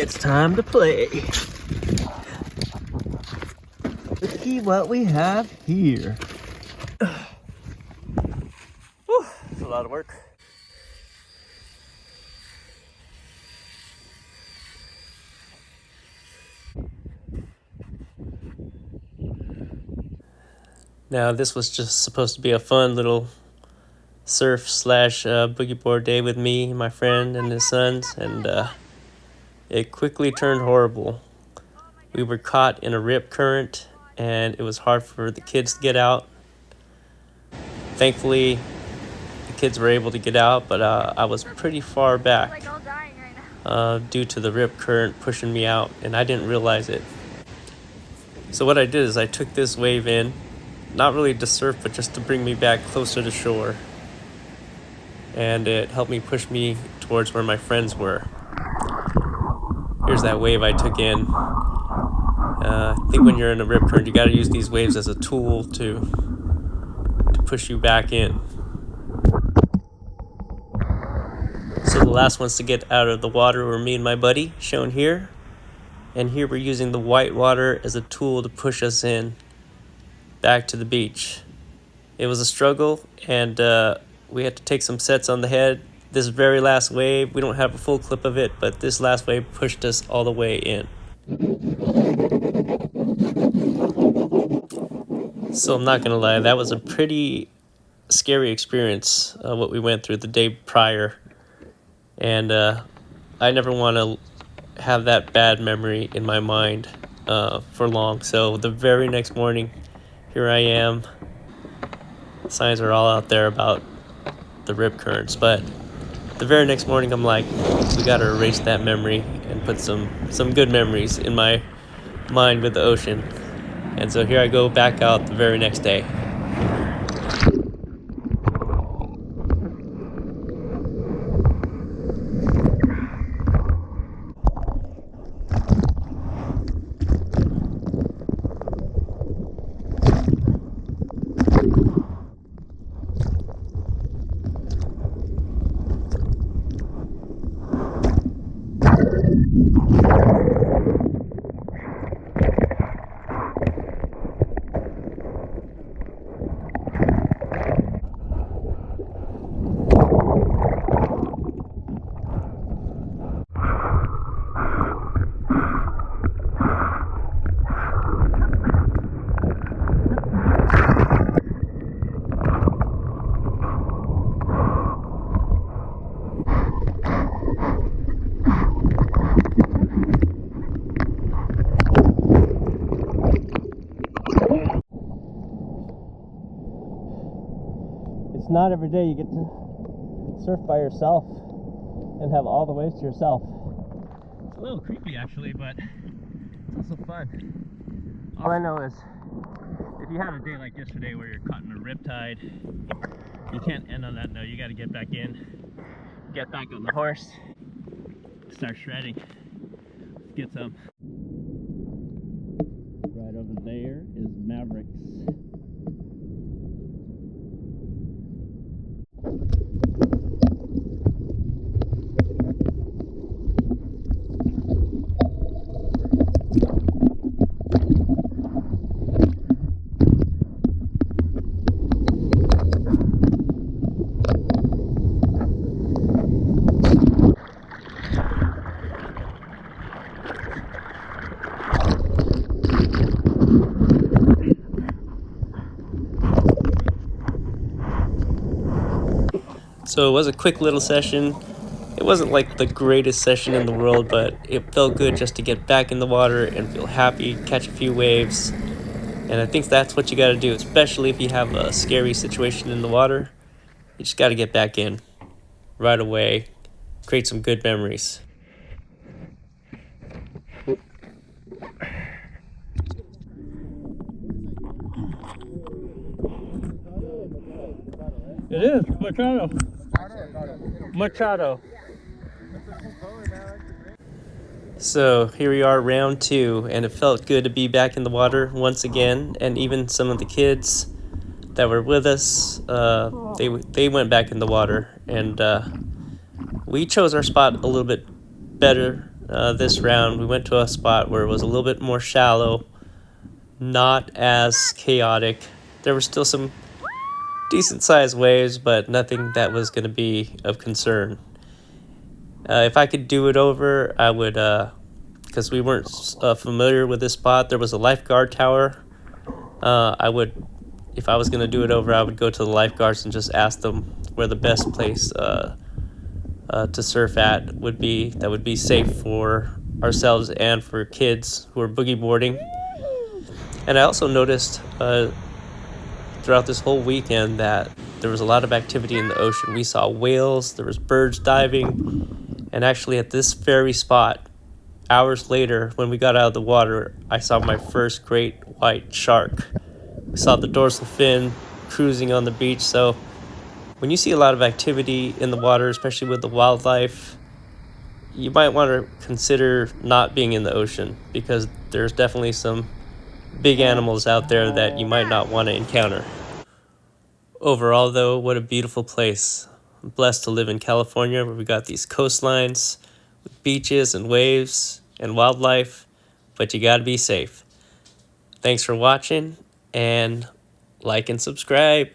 It's time to play. Let's see what we have here. Whew, it's a lot of work. Now this was just supposed to be a fun little surf / boogie board day with me, my friend, and his sons, and it quickly turned horrible. We were caught in a rip current, and it was hard for the kids to get out. Thankfully, the kids were able to get out, but I was pretty far back due to the rip current pushing me out, and I didn't realize it. So what I did is I took this wave in, not really to surf, but just to bring me back closer to shore. And it helped me push me towards where my friends were. Here's that wave I took in. I think when you're in a rip current, you gotta use these waves as a tool to push you back in. So the last ones to get out of the water were me and my buddy, shown here. And here we're using the white water as a tool to push us in back to the beach. It was a struggle, and we had to take some sets on the head. This very last wave, we don't have a full clip of it, but this last wave pushed us all the way in. So I'm not gonna lie, that was a pretty scary experience, what we went through the day prior. And I never want to have that bad memory in my mind for long. So the very next morning, here I am. Signs are all out there about the rip currents, but the very next morning I'm like, we gotta erase that memory and put some good memories in my mind with the ocean. And so here I go back out the very next day. It's not every day you get to surf by yourself and have all the waves to yourself. It's a little creepy actually, but it's also fun. All I know is if you have a day like yesterday where you're caught in a riptide, you can't end on that note. You got to get back in, get back on the horse, start shredding. Let's get some. Right over there is Mavericks. So it was a quick little session. It wasn't like the greatest session in the world, but it felt good just to get back in the water and feel happy, catch a few waves. And I think that's what you got to do, especially if you have a scary situation in the water. You just got to get back in right away, create some good memories. It is Machado. Machado. So here we are, round 2, and it felt good to be back in the water once again. And even some of the kids that were with us, they went back in the water, and we chose our spot a little bit better this round we went to a spot where it was a little bit more shallow, not as chaotic. There were still some decent sized waves, but nothing that was going to be of concern. If I could do it over, I would, because we weren't familiar with this spot. There was a lifeguard tower. If I was going to do it over, I would go to the lifeguards and just ask them where the best place to surf at would be, that would be safe for ourselves and for kids who are boogie boarding. And I also noticed throughout this whole weekend that there was a lot of activity in the ocean. We saw whales, there was birds diving, and actually at this very spot, hours later, when we got out of the water, I saw my first great white shark. We saw the dorsal fin cruising on the beach. So when you see a lot of activity in the water, especially with the wildlife, you might want to consider not being in the ocean, because there's definitely some big animals out there that you might not want to encounter. Overall, though, what a beautiful place. I'm blessed to live in California, where we got these coastlines with beaches and waves and wildlife, but you gotta be safe. Thanks for watching, and like and subscribe.